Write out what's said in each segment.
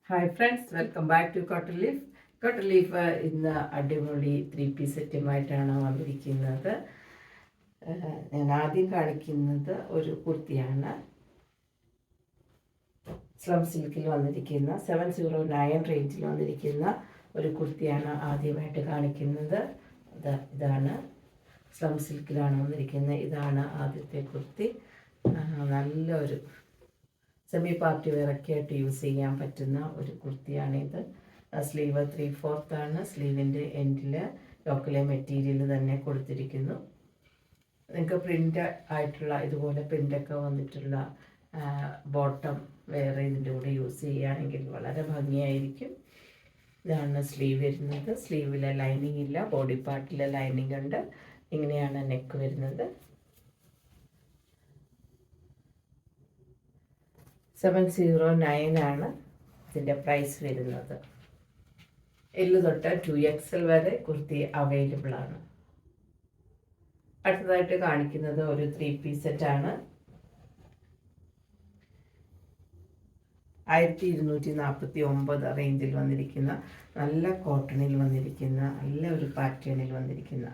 Hi friends, welcome back to Cotton Leaf. Cotton Leaf ഇന്ന് അടിപൊളി 3 piece സെറ്റുമായിട്ടാണ് വന്നിരിക്കുന്നത്. ഞാൻ ആദ്യം കാണിക്കുന്നത് ഒരു കുർത്തിയാണ്. സ്ലം സിൽക്കിൽ വന്നിരിക്കുന്ന 709 റേഞ്ചിൽ വന്നിരിക്കുന്ന ഒരു കുർത്തിയാണ് ആദ്യമായിട്ട് കാണിക്കുന്നത്. ഇതാണ് സ്ലം സിൽക്കിലാണ് വന്നിരിക്കുന്നത്. ഇതാണ് ആദ്യത്തെ കുർത്തി. നല്ലൊരു സെമി പാർട്ടി വെയറൊക്കെ ആയിട്ട് യൂസ് ചെയ്യാൻ പറ്റുന്ന ഒരു കുർത്തിയാണിത്. സ്ലീവ് 3/4 ആണ്. സ്ലീവിൻ്റെ എൻഡിൽ ലോക്കലെ മെറ്റീരിയൽ തന്നെ കൊടുത്തിരിക്കുന്നു. നിങ്ങൾക്ക് പ്രിൻ്റ് ആയിട്ടുള്ള ഇതുപോലെ പ്രിൻ്റൊക്കെ വന്നിട്ടുള്ള ബോട്ടം വേറെ ഇതിൻ്റെ കൂടെ യൂസ് ചെയ്യുകയാണെങ്കിൽ വളരെ ഭംഗിയായിരിക്കും. ഇതാണ് സ്ലീവ് വരുന്നത്. സ്ലീവിൽ ലൈനിങ് ഇല്ല, ബോഡി പാർട്ടിൽ ലൈനിങ് ഉണ്ട്. ഇങ്ങനെയാണ് നെക്ക് വരുന്നത്. 709 ആണ് ഇതിൻ്റെ പ്രൈസ് വരുന്നത്. L തൊട്ട് 2XL വരെ കുർത്തി അവൈലബിൾ ആണ്. അടുത്തതായിട്ട് കാണിക്കുന്നത് ഒരു 3 പീസ് സെറ്റാണ്. 1249 റേഞ്ചിൽ വന്നിരിക്കുന്ന നല്ല കോട്ടണിൽ വന്നിരിക്കുന്ന നല്ല ഒരു പാറ്റേണിൽ വന്നിരിക്കുന്ന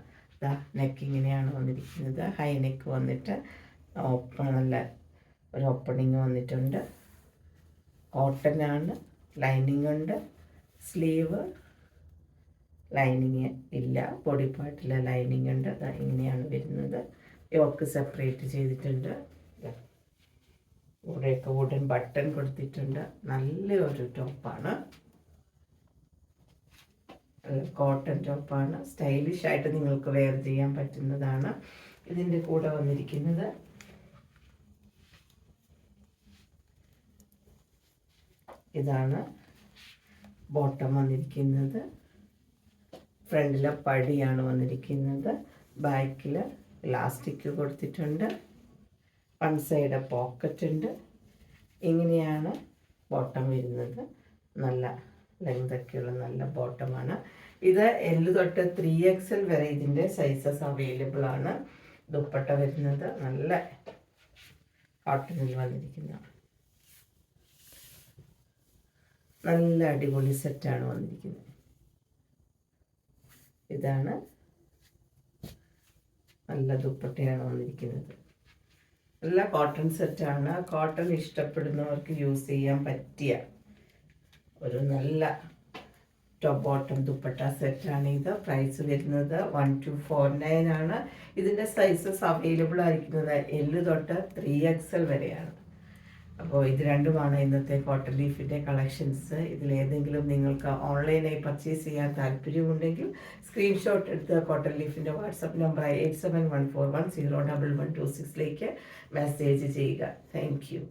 നെക്ക് ഇങ്ങനെയാണ് വന്നിരിക്കുന്നത്. ഹൈ നെക്ക് വന്നിട്ട് നല്ല ഒരു ഓപ്പണിങ് വന്നിട്ടുണ്ട്. കോട്ടനാണ്, ലൈനിങ് ഉണ്ട്. സ്ലീവ് ലൈനിങ് ഇല്ല, ബോഡി പാർട്ടിൽ ലൈനിങ് ഉണ്ട്. ഇങ്ങനെയാണ് വരുന്നത്. യോക്ക് സെപ്പറേറ്റ് ചെയ്തിട്ടുണ്ട്. ഇവിടെയൊക്കെ വുഡൻ ബട്ടൺ കൊടുത്തിട്ടുണ്ട്. നല്ലൊരു ടോപ്പാണ്, കോട്ടൺ ടോപ്പാണ്. സ്റ്റൈലിഷ് ആയിട്ട് നിങ്ങൾക്ക് വെയർ ചെയ്യാൻ പറ്റുന്നതാണ്. ഇതിൻ്റെ കൂടെ വന്നിരിക്കുന്നത് ഇതാണ് ബോട്ടം വന്നിരിക്കുന്നത്. ഫ്രണ്ടിലെ പടിയാണ് വന്നിരിക്കുന്നത്. ബാക്കിൽ ഇലാസ്റ്റിക് കൊടുത്തിട്ടുണ്ട്. വൺ സൈഡ് പോക്കറ്റ് ഉണ്ട്. ഇങ്ങനെയാണ് ബോട്ടം വരുന്നത്. നല്ല ലെങ്തൊക്കെയുള്ള നല്ല ബോട്ടമാണ് ഇത്. L തൊട്ട് 3XL വരെ ഇതിൻ്റെ സൈസസ് അവൈലബിൾ ആണ്. ദുപ്പട്ട വരുന്നത് നല്ല കോട്ടണിൽ വന്നിരിക്കുന്ന നല്ല അടിപൊളി സെറ്റാണ് വന്നിരിക്കുന്നത്. ഇതാണ് നല്ല ദുപ്പട്ടയാണ് വന്നിരിക്കുന്നത്. നല്ല കോട്ടൺ സെറ്റാണ്. കോട്ടൺ ഇഷ്ടപ്പെടുന്നവർക്ക് യൂസ് ചെയ്യാൻ പറ്റിയ ഒരു നല്ല ടോപ്പ് ബോട്ടം ദുപ്പട്ട സെറ്റാണ് ഇത്. പ്രൈസ് വരുന്നത് 1249 ആണ്. ഇതിൻ്റെ സൈസസ് അവൈലബിൾ ആയിരിക്കുന്നത് L തൊട്ട് 3XL വരെയാണ്. അപ്പോൾ ഇത് രണ്ടുമാണ് ഇന്നത്തെ കോട്ടൺ ലീഫിൻ്റെ കളക്ഷൻസ്. ഇതിലേതെങ്കിലും നിങ്ങൾക്ക് ഓൺലൈനായി പർച്ചേസ് ചെയ്യാൻ താല്പര്യമുണ്ടെങ്കിൽ സ്ക്രീൻഷോട്ട് എടുത്ത് കോട്ടൺ ലീഫിൻ്റെ വാട്സപ്പ് നമ്പർ 8714101126 മെസ്സേജ് ചെയ്യുക. Thank you.